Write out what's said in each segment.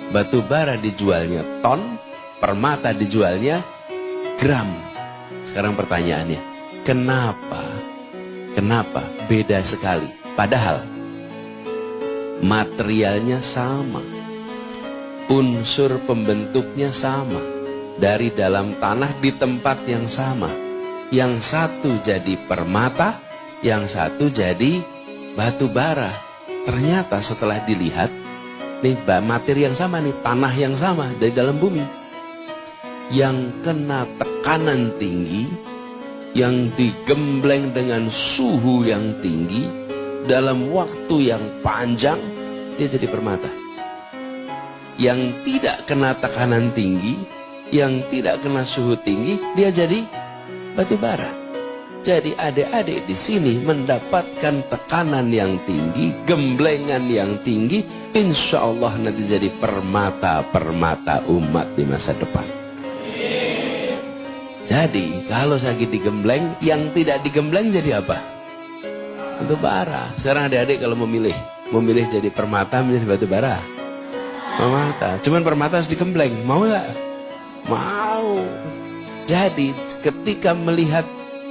Batu bara dijualnya ton, permata dijualnya gram. Sekarang pertanyaannya, kenapa beda sekali? Padahal materialnya sama, unsur pembentuknya sama, dari dalam tanah di tempat yang sama. Yang satu jadi permata, yang satu jadi batu bara. Ternyata setelah dilihat, nih materi yang sama nih, tanah yang sama dari dalam bumi, yang kena tekanan tinggi, yang digembleng dengan suhu yang tinggi dalam waktu yang panjang, dia jadi permata. Yang tidak kena tekanan tinggi, yang tidak kena suhu tinggi, dia jadi batu bara. Jadi adik-adik di sini mendapatkan tekanan yang tinggi, gemblengan yang tinggi, insya Allah nanti jadi permata umat di masa depan. Jadi kalau sakit digembleng, yang tidak digembleng jadi apa? Batu bara. Sekarang adik-adik kalau memilih jadi permata, menjadi batu bara. Permata. Cuman permata harus digembleng. Mau nggak? Mau. Jadi ketika melihat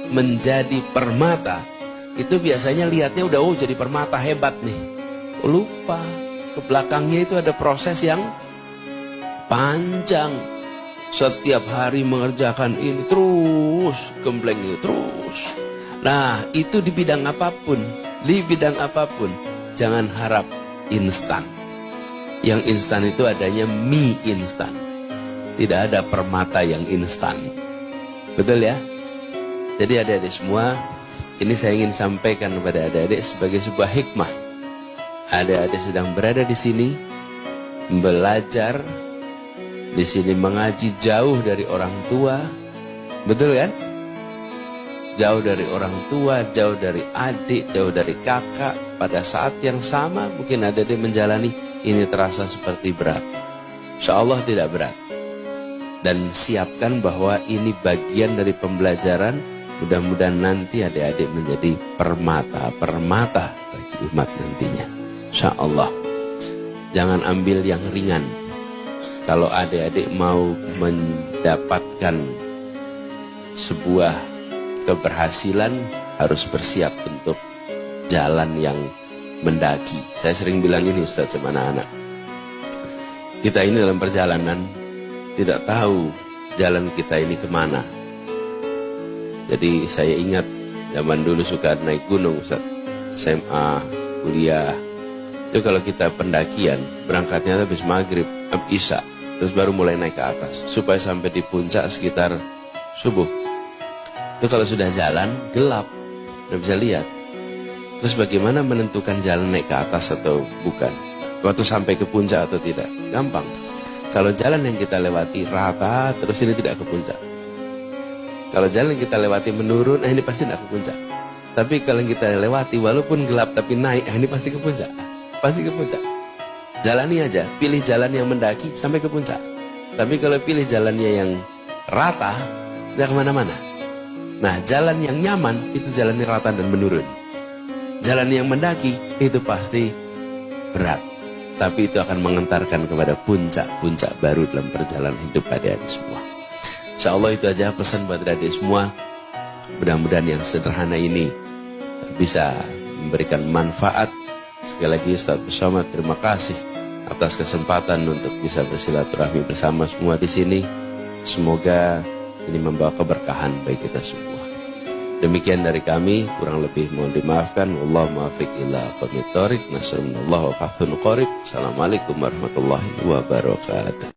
menjadi permata, itu biasanya lihatnya udah jadi permata hebat nih. Lupa ke belakangnya itu ada proses yang panjang. Setiap hari mengerjakan ini terus, gembleng itu terus. Nah, itu di bidang apapun, jangan harap instan. Yang instan itu adanya mie instan. Tidak ada permata yang instan. Betul ya? Jadi adik-adik semua, ini saya ingin sampaikan kepada adik-adik sebagai sebuah hikmah. Adik-adik sedang berada di sini, belajar, di sini mengaji jauh dari orang tua. Betul kan? Jauh dari orang tua, jauh dari adik, jauh dari kakak. Pada saat yang sama mungkin adik-adik menjalani, ini terasa seperti berat. Insya Allah tidak berat. Dan siapkan bahwa ini bagian dari pembelajaran. Mudah-mudahan nanti adik-adik menjadi permata bagi umat nantinya. Insya Allah. Jangan ambil yang ringan. Kalau adik-adik mau mendapatkan sebuah keberhasilan, harus bersiap untuk jalan yang mendaki. Saya sering bilang ini Ustaz sama anak-anak. Kita ini dalam perjalanan tidak tahu jalan kita ini kemana. Jadi saya ingat zaman dulu suka naik gunung Ustaz. SMA, kuliah. Itu kalau kita pendakian, berangkatnya habis maghrib, habis isya. Terus baru mulai naik ke atas. Supaya sampai di puncak sekitar subuh. Itu kalau sudah jalan, gelap. Nggak bisa lihat. Terus bagaimana menentukan jalan naik ke atas atau bukan? Waktu sampai ke puncak atau tidak? Gampang. Kalau jalan yang kita lewati rata, terus ini tidak ke puncak. Kalau jalan yang kita lewati menurun, ini pasti tidak ke puncak. Tapi kalau yang kita lewati walaupun gelap tapi naik, ini pasti ke puncak. Pasti ke puncak. Jalani aja, pilih jalan yang mendaki sampai ke puncak. Tapi kalau pilih jalannya yang rata, tidak kemana-mana. Nah, jalan yang nyaman itu jalannya rata dan menurun. Jalan yang mendaki itu pasti berat. Tapi itu akan mengantarkan kepada puncak-puncak baru dalam perjalanan hidup adik-adik semua. Insya Allah itu aja pesan buat adik-adik semua. Mudah-mudahan yang sederhana ini bisa memberikan manfaat. Sekali lagi Ustaz Somad, terima kasih atas kesempatan untuk bisa bersilaturahmi bersama semua di sini. Semoga ini membawa keberkahan bagi kita semua. Demikian dari kami, kurang lebih mohon dimaafkan. Wallahu muwaffiq ila aqwamit thoriq. Nasrullah wa fathun qarib. Assalamualaikum warahmatullahi wabarakatuh.